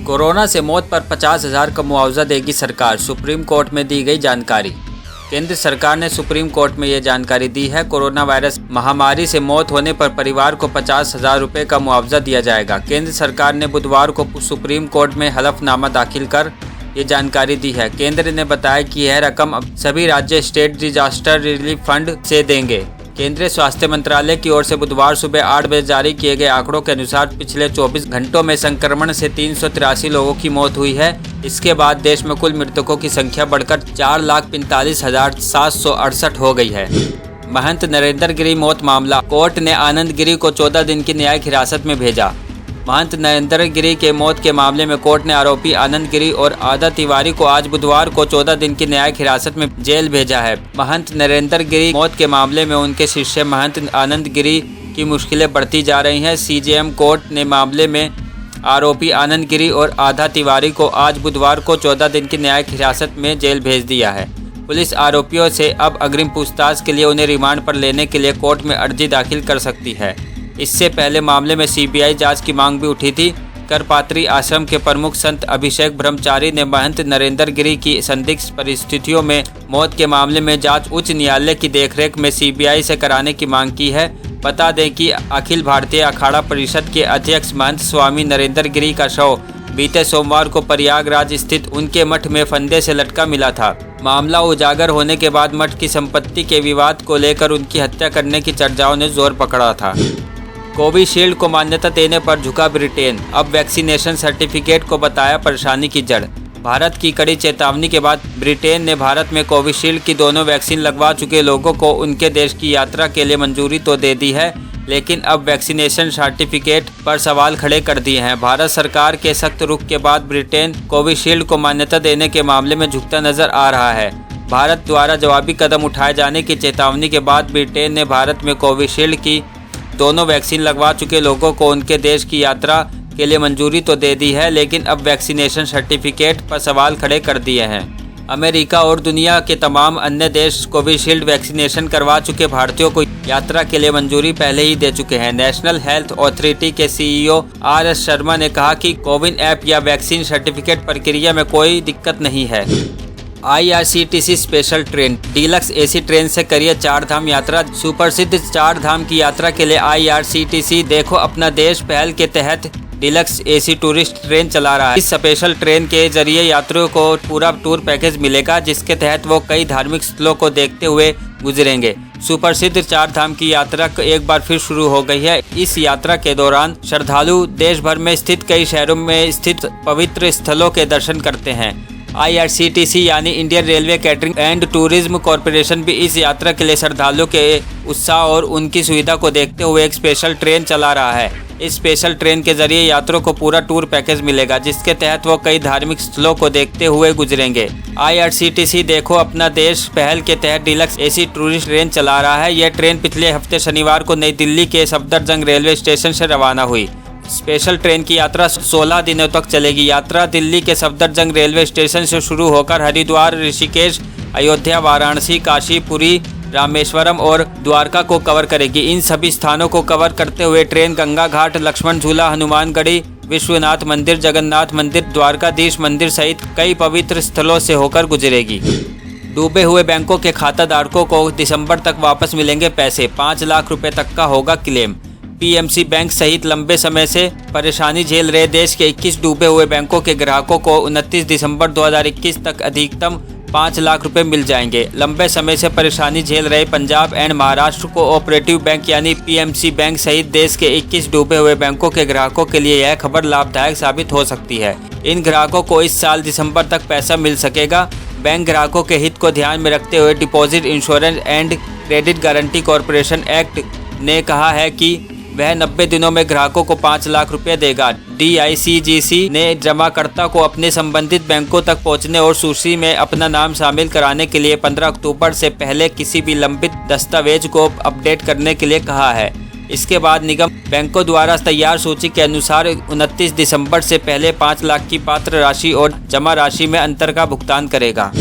Corona से मौत पर 50,000 का मुआवजा देगी सरकार, सुप्रीम कोर्ट में दी गई जानकारी। केंद्र सरकार ने सुप्रीम कोर्ट में ये जानकारी दी है। कोरोना वायरस महामारी से मौत होने पर परिवार को 50,000 रुपये का मुआवजा दिया जाएगा। केंद्र सरकार ने बुधवार को सुप्रीम कोर्ट में हलफनामा दाखिल कर ये जानकारी दी है। केंद्र ने बताया कि यह रकम अब सभी राज्य स्टेट डिजास्टर रिलीफ फंड से देंगे। केंद्रीय स्वास्थ्य मंत्रालय की ओर से बुधवार सुबह 8 बजे जारी किए गए आंकड़ों के अनुसार पिछले 24 घंटों में संक्रमण से 383 लोगों की मौत हुई है। इसके बाद देश में कुल मृतकों की संख्या बढ़कर 4,45,768 हो गई है। महंत नरेंद्र गिरी मौत मामला, कोर्ट ने आनंद गिरी को 14 दिन की न्यायिक हिरासत में भेजा। महंत नरेंद्र गिरी के मौत के मामले में कोर्ट ने आरोपी आनंद गिरी और आदा तिवारी को आज बुधवार को 14 दिन की न्यायिक हिरासत में जेल भेजा है। महंत नरेंद्र गिरी मौत के मामले में उनके शिष्य महंत आनंद गिरी की मुश्किलें बढ़ती जा रही हैं। सीजेएम कोर्ट ने मामले में आरोपी आनंद गिरी और आदा तिवारी को आज बुधवार को 14 दिन की न्यायिक हिरासत में जेल भेज दिया है। पुलिस आरोपियों से अब अग्रिम पूछताछ के लिए उन्हें रिमांड पर लेने के लिए कोर्ट में अर्जी दाखिल कर सकती है। इससे पहले मामले में सीबीआई जांच की मांग भी उठी थी। करपात्री आश्रम के प्रमुख संत अभिषेक ब्रह्मचारी ने महंत नरेंद्र गिरी की संदिग्ध परिस्थितियों में मौत के मामले में जांच उच्च न्यायालय की देखरेख में सीबीआई से कराने की मांग की है। बता दें कि अखिल भारतीय अखाड़ा परिषद के अध्यक्ष महंत स्वामी नरेंद्र गिरी का शव बीते सोमवार को प्रयागराज स्थित उनके मठ में फंदे से लटका मिला था। मामला उजागर होने के बाद मठ की संपत्ति के विवाद को लेकर उनकी हत्या करने की चर्चाओं ने जोर पकड़ा था। कोविशील्ड को मान्यता देने पर झुका ब्रिटेन, अब वैक्सीनेशन सर्टिफिकेट को बताया परेशानी की जड़। भारत की कड़ी चेतावनी के बाद ब्रिटेन ने भारत में कोविशील्ड की दोनों वैक्सीन लगवा चुके लोगों को उनके देश की यात्रा के लिए मंजूरी तो दे दी है, लेकिन अब वैक्सीनेशन सर्टिफिकेट पर सवाल खड़े कर दिए हैं। भारत सरकार के सख्त रुख के बाद ब्रिटेन कोविशील्ड को मान्यता देने के मामले में झुकता नजर आ रहा है। भारत द्वारा जवाबी कदम उठाए जाने की चेतावनी के बाद ब्रिटेन ने भारत में कोविशील्ड की दोनों वैक्सीन लगवा चुके लोगों को उनके देश की यात्रा के लिए मंजूरी तो दे दी है, लेकिन अब वैक्सीनेशन सर्टिफिकेट पर सवाल खड़े कर दिए हैं। अमेरिका और दुनिया के तमाम अन्य देश कोविशील्ड वैक्सीनेशन करवा चुके भारतीयों को यात्रा के लिए मंजूरी पहले ही दे चुके हैं। नेशनल हेल्थ अथॉरिटी के सीईओ आर.एस. शर्मा ने कहा कि कोविन ऐप या वैक्सीन सर्टिफिकेट प्रक्रिया में कोई दिक्कत नहीं है। IRCTC special train, deluxe AC train से करिए 4 धाम यात्रा। सुप्रसिद्ध 4 धाम की यात्रा के लिए IRCTC देखो अपना देश पहल के तहत डीलक्स एसी टूरिस्ट ट्रेन चला रहा है। इस स्पेशल ट्रेन के जरिए यात्रियों को पूरा टूर पैकेज मिलेगा, जिसके तहत वो कई धार्मिक स्थलों को देखते हुए गुजरेंगे। सुप्रसिद्ध 4 धाम की यात्रा एक बार फिर शुरू हो गई है। इस यात्रा के दौरान श्रद्धालु देश भर में स्थित कई शहरों में स्थित पवित्र स्थलों के दर्शन करते हैं। IRCTC यानी Indian railway catering and tourism corporation भी इस यात्रा के लिए श्रद्धालुओं के उत्साह और उनकी सुविधा को देखते हुए एक स्पेशल ट्रेन चला रहा है। इस स्पेशल ट्रेन के जरिए यात्रियों को पूरा टूर पैकेज मिलेगा, जिसके तहत वो कई धार्मिक स्थलों को देखते हुए गुजरेंगे। IRCTC देखो अपना देश पहल के तहत डीलक्स एसी टूरिस्ट ट्रेन चला रहा है। यह ट्रेन पिछले हफ्ते शनिवार को नई दिल्ली के सफदरजंग रेलवे स्टेशन से रवाना हुई। स्पेशल ट्रेन की यात्रा 16 दिनों तक चलेगी। यात्रा दिल्ली के सफदरजंग रेलवे स्टेशन से शुरू होकर हरिद्वार, ऋषिकेश, अयोध्या, वाराणसी, काशी, पुरी, रामेश्वरम और द्वारका को कवर करेगी। इन सभी स्थानों को कवर करते हुए ट्रेन गंगा घाट, लक्ष्मण झूला, हनुमानगढ़ी, विश्वनाथ मंदिर, जगन्नाथ मंदिर, द्वारकाधीश मंदिर सहित कई पवित्र स्थलों से होकर गुजरेगी। डूबे हुए बैंकों के खाताधारकों को दिसंबर तक वापस मिलेंगे पैसे, 5 लाख रुपए तक का होगा क्लेम। PMC बैंक सहित लंबे समय से परेशानी झेल रहे देश के 21 डूबे हुए बैंकों के ग्राहकों को 29 दिसंबर 2021 तक अधिकतम 5 लाख रुपए मिल जाएंगे। लंबे समय से परेशानी झेल रहे Punjab and Maharashtra cooperative bank यानी PMC बैंक सहित देश के 21 डूबे हुए बैंकों के ग्राहकों के लिए यह खबर लाभदायक साबित हो सकती है। इन ग्राहकों को इस साल दिसंबर तक पैसा मिल सकेगा। बैंक ग्राहकों के हित को ध्यान में रखते हुए deposit insurance and credit guarantee corporation act ने कहा है कि वह 90 दिनों में ग्राहकों को 5 लाख रुपए देगा। DICGC ने जमाकर्ता को अपने संबंधित बैंकों तक पहुंचने और सूची में अपना नाम शामिल कराने के लिए 15 अक्टूबर से पहले किसी भी लंबित दस्तावेज को अपडेट करने के लिए कहा है। इसके बाद निगम बैंकों द्वारा तैयार सूची के अनुसार 29 दिसंबर से पहले 5 लाख की पात्र राशि और जमा राशि में अंतर का भुगतान करेगा।